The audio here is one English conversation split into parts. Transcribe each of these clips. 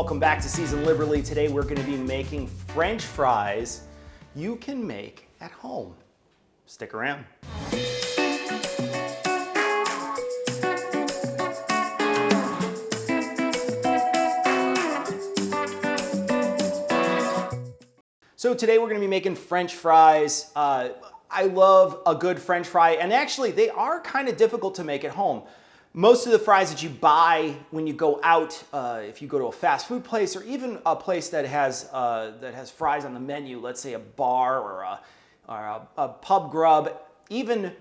Welcome back to Season Liberally. Today we're going to be making French fries you can make at home. Stick around. So today we're going to be making French fries. I love a good French fry, and actually they are kind of difficult to make at home. Most of the fries that you buy when you go out, if you go to a fast food place or even a place that has fries on the menu, let's say a bar or a pub grub, even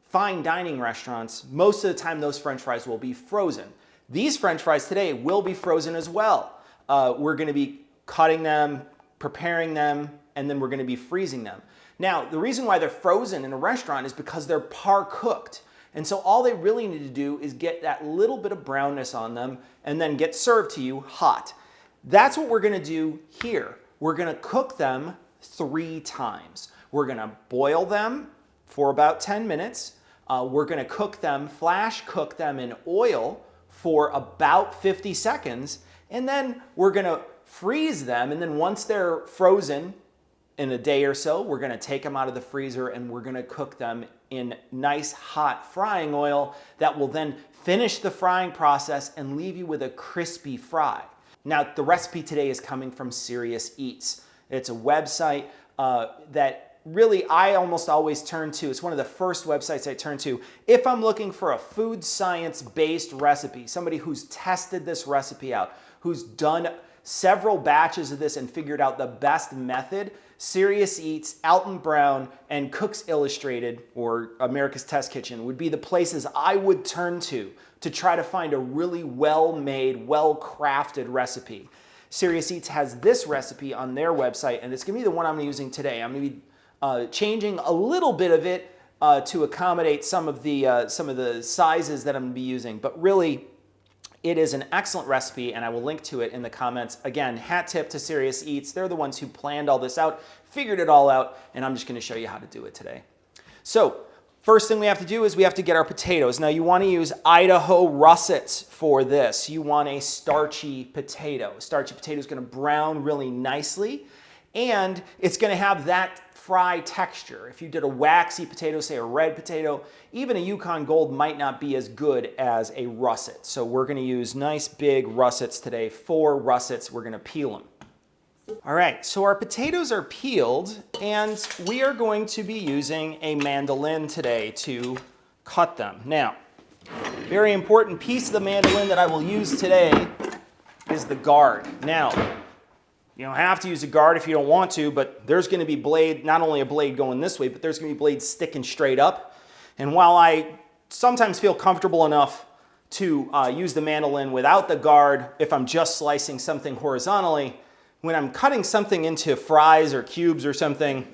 fine dining restaurants, most of the time those French fries will be frozen. These French fries today will be frozen as well. We're going to be cutting them, preparing them, and then we're going to be freezing them. Now, the reason why they're frozen in a restaurant is because they're par cooked. And so all they really need to do is get that little bit of brownness on them and then get served to you hot. That's what we're going to do here. We're going to cook them 3 times. We're going to boil them for about 10 minutes. We're going to cook them, flash cook them in oil for about 50 seconds. And then we're going to freeze them. And then once they're frozen in a day or so, we're going to take them out of the freezer and we're going to cook them in nice hot frying oil that will then finish the frying process and leave you with a crispy fry. Now, the recipe today is coming from Serious Eats. It's a website that really I almost always turn to. It's one of the first websites I turn to if I'm looking for a food science-based recipe, somebody who's tested this recipe out, who's done several batches of this and figured out the best method. Serious Eats, Alton Brown, and Cooks Illustrated, or America's Test Kitchen, would be the places I would turn to try to find a really well-made, well-crafted recipe. Serious Eats has this recipe on their website, and it's going to be the one I'm using today. I'm going to be changing a little bit of it to accommodate some of the sizes that I'm going to be using, but really, it is an excellent recipe, and I will link to it in the comments. Again, hat tip to Serious Eats. They're the ones who planned all this out, figured it all out, and I'm just going to show you how to do it today. So, first thing we have to do is we have to get our potatoes. Now, you want to use Idaho russets for this. You want a starchy potato. Starchy potato is going to brown really nicely, and it's going to have that fry texture. If you did a waxy potato, say a red potato, even a Yukon Gold might not be as good as a russet. So we're going to use nice big russets today, 4 russets. We're going to peel them. All right, so our potatoes are peeled, and we are going to be using a mandolin today to cut them. Now, very important piece of the mandolin that I will use today is the guard. Now, you don't have to use a guard if you don't want to, but there's going to be blade, not only a blade going this way, but there's going to be blades sticking straight up. And while I sometimes feel comfortable enough to use the mandolin without the guard, if I'm just slicing something horizontally, when I'm cutting something into fries or cubes or something,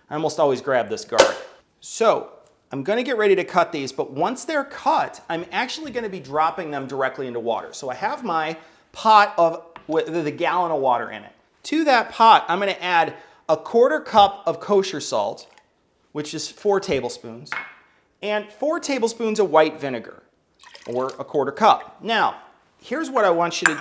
I almost always grab this guard. So I'm going to get ready to cut these, but once they're cut, I'm actually going to be dropping them directly into water. So I have my pot with the gallon of water in it. To that pot, I'm going to add a 1/4 cup of kosher salt, which is 4 tablespoons, and 4 tablespoons of white vinegar, or a 1/4 cup. Now, here's what I want you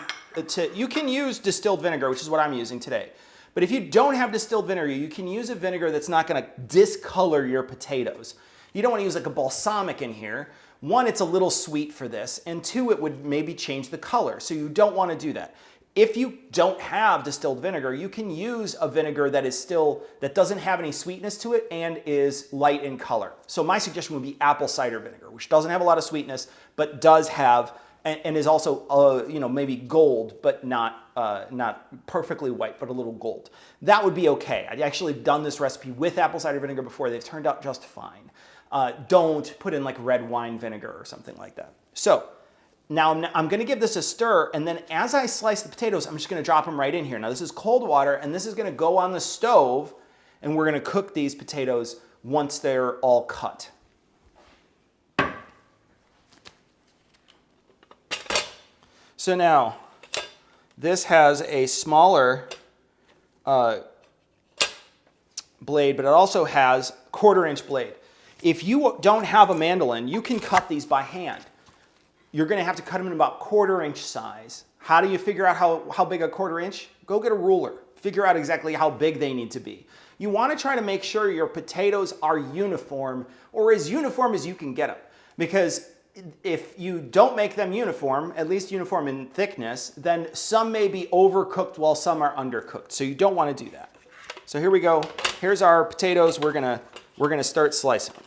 to you can use distilled vinegar, which is what I'm using today. But if you don't have distilled vinegar, you can use a vinegar that's not going to discolor your potatoes. You don't want to use like a balsamic in here. 1, it's a little sweet for this, and 2, it would maybe change the color, so you don't want to do that. If you don't have distilled vinegar, you can use a vinegar that doesn't have any sweetness to it and is light in color. So my suggestion would be apple cider vinegar, which doesn't have a lot of sweetness, but does have, and is also, maybe gold, but not perfectly white, but a little gold. That would be okay. I've actually done this recipe with apple cider vinegar before. They've turned out just fine. Don't put in like red wine vinegar or something like that. So, now I'm going to give this a stir, and then as I slice the potatoes, I'm just going to drop them right in here. Now this is cold water, and this is going to go on the stove, and we're going to cook these potatoes once they're all cut. So now, this has a smaller blade, but it also has 1/4 inch blade. If you don't have a mandolin, you can cut these by hand. you're gonna have to cut them in about 1/4 inch size. How do you figure out how big a 1/4 inch? Go get a ruler. Figure out exactly how big they need to be. You wanna try to make sure your potatoes are uniform, or as uniform as you can get them. Because if you don't make them uniform, at least uniform in thickness, then some may be overcooked while some are undercooked. So you don't wanna do that. So here we go. Here's our potatoes. We're gonna start slicing them.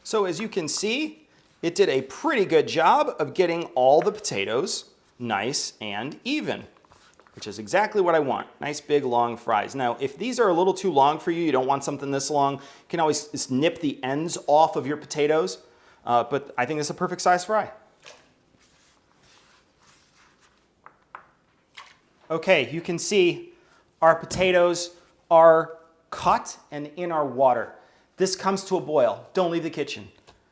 So as you can see, it did a pretty good job of getting all the potatoes nice and even, which is exactly what I want. Nice big long fries. Now, if these are a little too long for you, you don't want something this long, you can always just nip the ends off of your potatoes, but I think this is a perfect size fry. Okay, you can see our potatoes are cut and in our water. This comes to a boil. Don't leave the kitchen.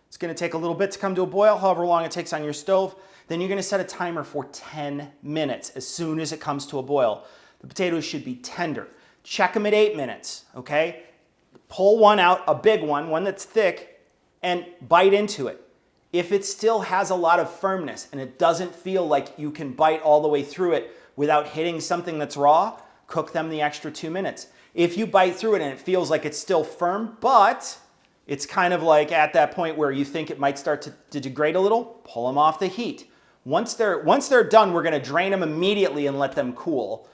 It's gonna take a little bit to come to a boil, however long it takes on your stove. Then you're gonna set a timer for 10 minutes as soon as it comes to a boil. The potatoes should be tender. Check them at 8 minutes, okay? Pull one out, a big one that's thick, and bite into it. If it still has a lot of firmness and it doesn't feel like you can bite all the way through it without hitting something that's raw, cook them the extra 2 minutes. If you bite through it and it feels like it's still firm, but it's kind of like at that point where you think it might start to degrade a little, pull them off the heat. Once they're done, we're gonna drain them immediately and let them cool.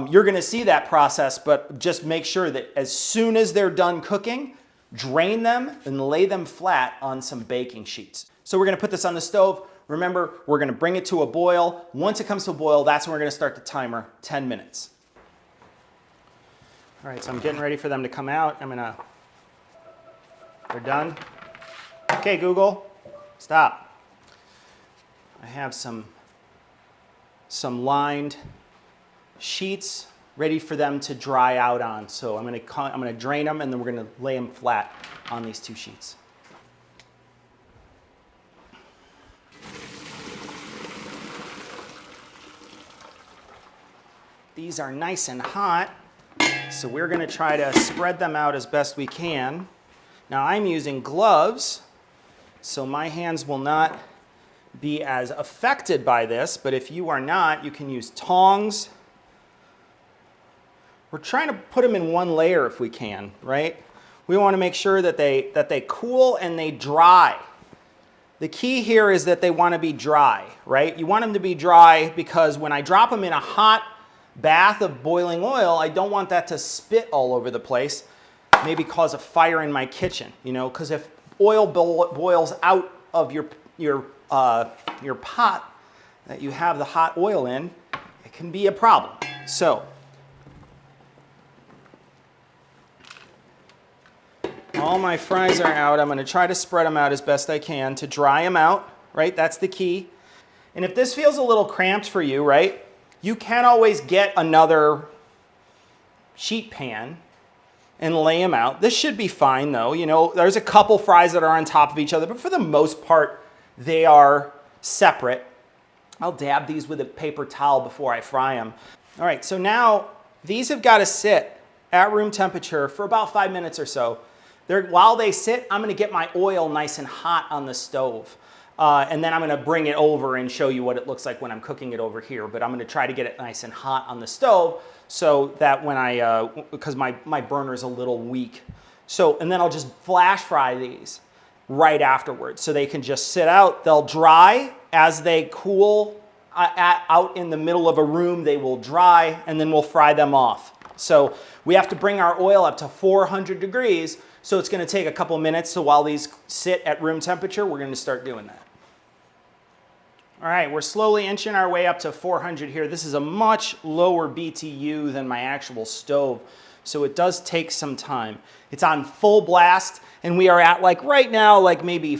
You're gonna see that process, but just make sure that as soon as they're done cooking, drain them and lay them flat on some baking sheets. So we're gonna put this on the stove. Remember, we're gonna bring it to a boil. Once it comes to a boil, that's when we're gonna start the timer, 10 minutes. All right, so I'm getting ready for them to come out. They're done. Okay, Google, stop. I have some lined sheets ready for them to dry out on. So I'm gonna drain them and then we're gonna lay them flat on these 2 sheets. These are nice and hot, so we're gonna try to spread them out as best we can. Now I'm using gloves, so my hands will not be as affected by this, but if you are not, you can use tongs. We're trying to put them in one layer if we can, right? We wanna make sure that they cool and they dry. The key here is that they wanna be dry, right? You want them to be dry because when I drop them in a hot bath of boiling oil, I don't want that to spit all over the place, maybe cause a fire in my kitchen, you know, because if oil boils out of your pot that you have the hot oil in, it can be a problem. So, all my fries are out. I'm going to try to spread them out as best I can to dry them out, right? That's the key. And if this feels a little cramped for you, right, you can always get another sheet pan and lay them out. This should be fine though. You know, there's a couple fries that are on top of each other, but for the most part, they are separate. I'll dab these with a paper towel before I fry them. All right, so now these have got to sit at room temperature for about 5 minutes or so. While they sit, I'm gonna get my oil nice and hot on the stove. And then I'm gonna bring it over and show you what it looks like when I'm cooking it over here. But I'm gonna try to get it nice and hot on the stove so that when because my burner's a little weak. So, and then I'll just flash fry these right afterwards so they can just sit out. They'll dry as they cool out in the middle of a room. They will dry and then we'll fry them off. So we have to bring our oil up to 400 degrees. So it's gonna take a couple minutes. So while these sit at room temperature, we're gonna start doing that. All right, we're slowly inching our way up to 400 here. This is a much lower BTU than my actual stove, so it does take some time. It's on full blast, and we are at like right now, like maybe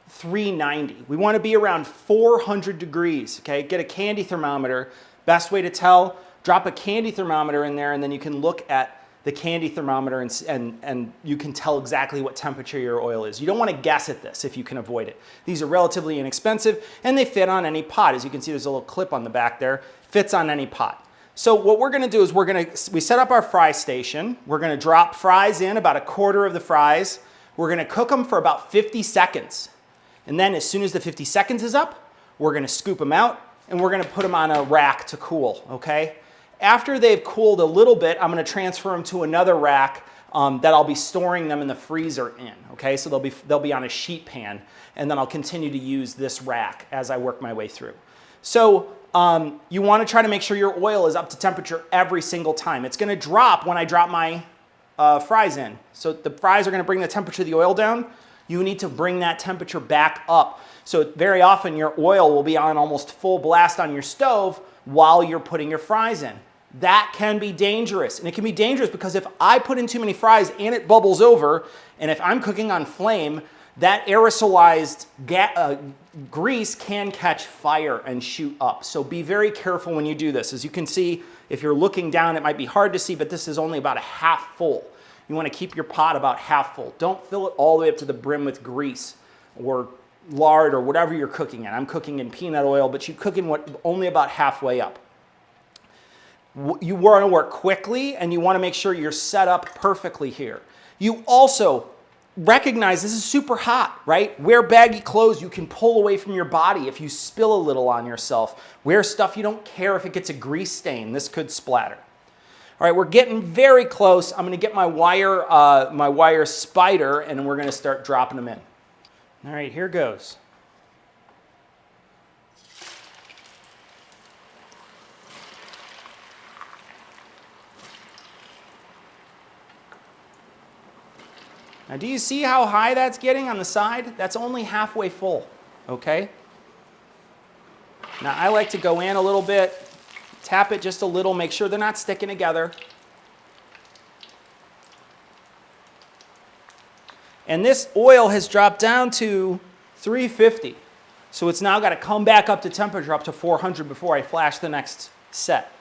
390. We wanna be around 400 degrees, okay? Get a candy thermometer. Best way to tell, drop a candy thermometer in there, and then you can look at the candy thermometer and you can tell exactly what temperature your oil is. You don't want to guess at this if you can avoid it. These are relatively inexpensive and they fit on any pot. As you can see, there's a little clip on the back there. Fits on any pot. So what we're going to do is we set up our fry station. We're going to drop fries in, about a quarter of the fries. We're going to cook them for about 50 seconds. And then as soon as the 50 seconds is up, we're gonna scoop them out and we're gonna put them on a rack to cool, okay? After they've cooled a little bit, I'm gonna transfer them to another rack that I'll be storing them in the freezer in, okay? So they'll be on a sheet pan, and then I'll continue to use this rack as I work my way through. So you wanna try to make sure your oil is up to temperature every single time. It's gonna drop when I drop my fries in. So the fries are gonna bring the temperature of the oil down. You need to bring that temperature back up. So very often your oil will be on almost full blast on your stove while you're putting your fries in. That can be dangerous. And it can be dangerous because if I put in too many fries and it bubbles over, and if I'm cooking on flame, that aerosolized grease can catch fire and shoot up. So be very careful when you do this. As you can see, if you're looking down, it might be hard to see, but this is only about a half full. You want to keep your pot about half full. Don't fill it all the way up to the brim with grease or lard or whatever you're cooking in. I'm cooking in peanut oil, but you cook in only about halfway up. You want to work quickly and you want to make sure you're set up perfectly here. You also recognize this is super hot, right? Wear baggy clothes you can pull away from your body if you spill a little on yourself. Wear stuff you don't care if it gets a grease stain. This could splatter. All right, we're getting very close. I'm going to get my wire spider and we're going to start dropping them in. All right, here goes. Now, do you see how high that's getting on the side? That's only halfway full, okay? Now, I like to go in a little bit, tap it just a little, make sure they're not sticking together. And this oil has dropped down to 350. So it's now got to come back up to temperature, up to 400 before I flash the next set.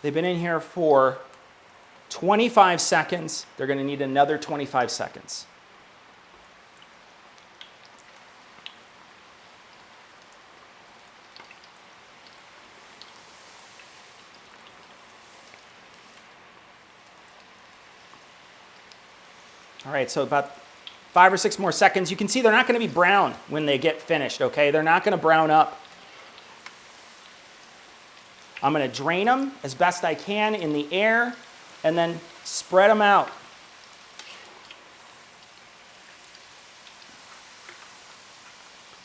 They've been in here for 25 seconds. They're going to need another 25 seconds. All right, so about 5 or 6 more seconds. You can see they're not going to be brown when they get finished, okay? They're not going to brown up. I'm going to drain them as best I can in the air and then spread them out.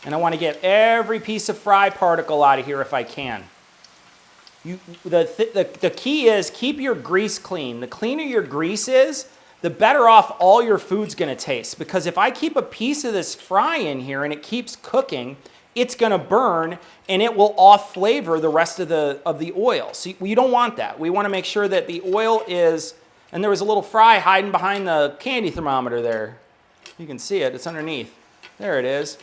And I want to get every piece of fry particle out of here if I can. The key is keep your grease clean. The cleaner your grease is, the better off all your food's going to taste. Because if I keep a piece of this fry in here and it keeps cooking, it's going to burn and it will off flavor the rest of the oil. So you don't want that. We want to make sure that the oil is, and there was a little fry hiding behind the candy thermometer there. You can see it, it's underneath. There it is.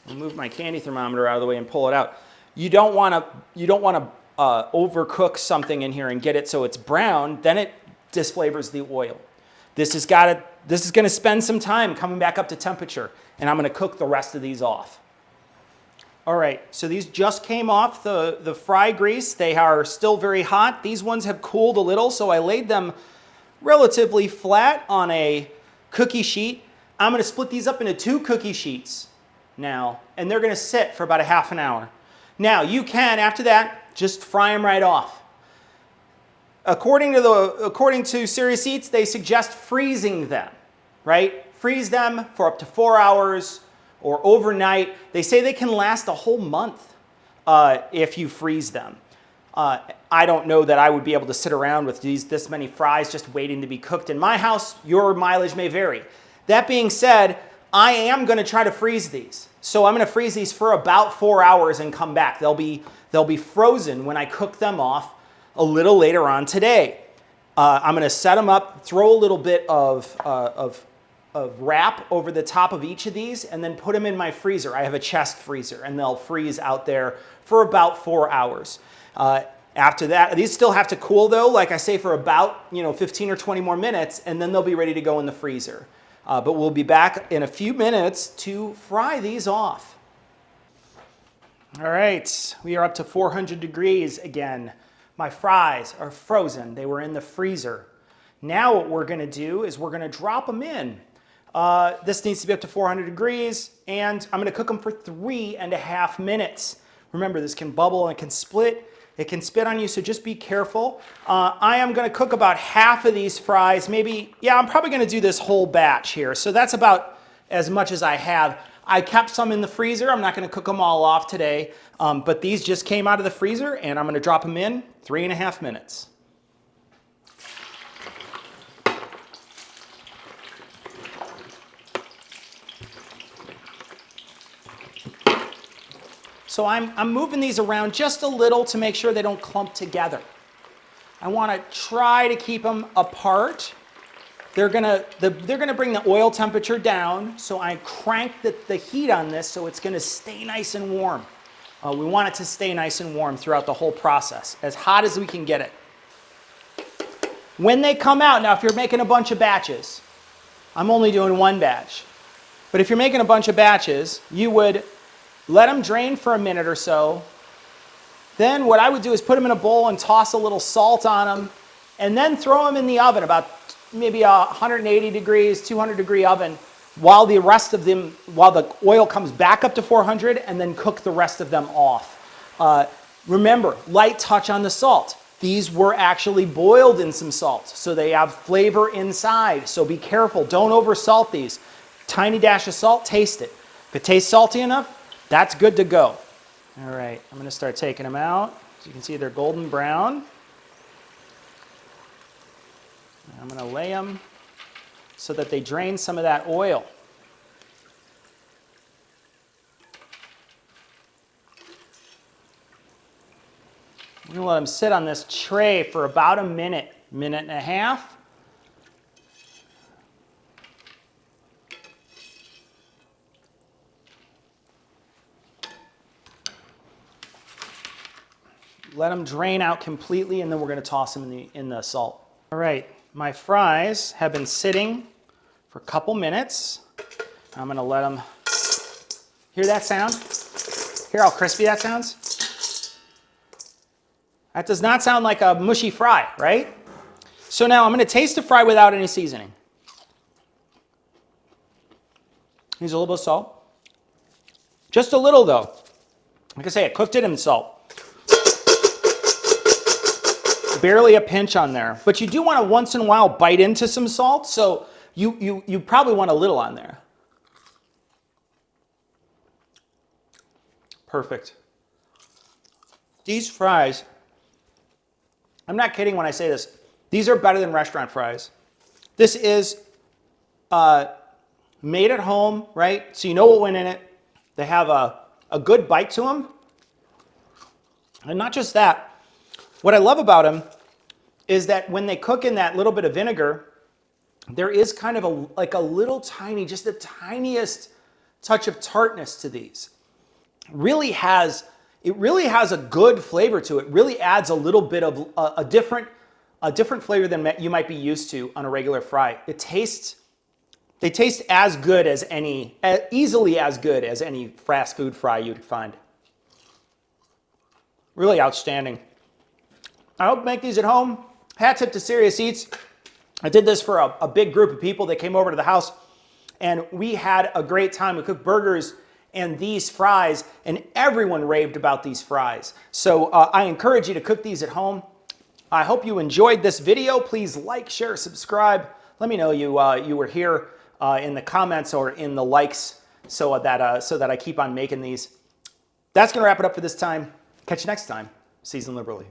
I'll move my candy thermometer out of the way and pull it out. You don't want to overcook something in here and get it so it's brown, then it disflavors the oil. This is going to spend some time coming back up to temperature, and I'm going to cook the rest of these off. All right, so these just came off the fry grease. They are still very hot. These ones have cooled a little, so I laid them relatively flat on a cookie sheet. I'm going to split these up into 2 cookie sheets now, and they're going to sit for about a half an hour. Now, you can, after that, just fry them right off. According to Serious Eats, they suggest freezing them, right? Freeze them for up to 4 hours or overnight. They say they can last a whole month if you freeze them. I don't know that I would be able to sit around with this many fries just waiting to be cooked in my house. Your mileage may vary. That being said, I am going to try to freeze these. So I'm going to freeze these for about 4 hours and come back. They'll be frozen when I cook them off a little later on today. I'm going to set them up, throw a little bit of wrap over the top of each of these, and then put them in my freezer. I have a chest freezer, and they'll freeze out there for about 4 hours. After that, these still have to cool though, like I say, for about 15 or 20 more minutes, and then they'll be ready to go in the freezer. But we'll be back in a few minutes to fry these off. All right, we are up to 400 degrees again. My fries are frozen. They were in the freezer. Now what we're going to do is we're going to drop them in. This needs to be up to 400 degrees, and I'm going to cook them for 3.5 minutes. Remember, this can bubble and it can split. It can spit on you, so just be careful. I am going to cook about half of these fries. Maybe, yeah, I'm probably going to do this whole batch here. So that's about as much as I have. I kept some in the freezer. I'm not going to cook them all off today, but these just came out of the freezer, and I'm going to drop them in 3.5 minutes. So I'm moving these around just a little to make sure they don't clump together. I want to try to keep them apart. They're gonna bring the oil temperature down, so I cranked the heat on this so it's gonna stay nice and warm. We want it to stay nice and warm throughout the whole process, as hot as we can get it. When they come out, now if you're making a bunch of batches, I'm only doing one batch, but if you're making a bunch of batches, you would let them drain for a minute or so. Then what I would do is put them in a bowl and toss a little salt on them, and then throw them in the oven, about maybe 180 degrees, 200 degree oven, while the rest of them, while the oil comes back up to 400, and then cook the rest of them off. Remember, light touch on the salt. These were actually boiled in some salt, so they have flavor inside, so be careful. Don't over salt these. Tiny dash of salt, taste it. If it tastes salty enough, that's good to go. All right, I'm going to start taking them out. As you can see, they're golden brown. I'm going to lay them so that they drain some of that oil. I'm going to let them sit on this tray for about a minute, minute and a half. Let them drain out completely, and then we're going to toss them in the salt. All right, my fries have been sitting for a couple minutes. I'm going to let them, hear that sound? Hear how crispy that sounds? That does not sound like a mushy fry, right? So now I'm going to taste the fry without any seasoning. Use a little bit of salt. Just a little, though. Like I say, I cooked it in salt. Barely a pinch on there, but you do want to once in a while bite into some salt, so you probably want a little on there. Perfect. These fries, I'm not kidding when I say this, these are better than restaurant fries. This is made at home, right? So you know what went in it. They have a good bite to them. And not just that, what I love about them is that when they cook in that little bit of vinegar, there is kind of like a little tiny, just the tiniest touch of tartness to these. It really has a good flavor to it. Really adds a little bit of a different flavor than you might be used to on a regular fry. They taste as good as any, easily as good as any fast food fry you'd find. Really outstanding. I hope you make these at home. Hat tip to Serious Eats. I did this for a big group of people that came over to the house, and we had a great time. We cooked burgers and these fries, and everyone raved about these fries. So I encourage you to cook these at home. I hope you enjoyed this video. Please like, share, subscribe. Let me know you were here in the comments or in the likes so that I keep on making these. That's going to wrap it up for this time. Catch you next time. Season liberally.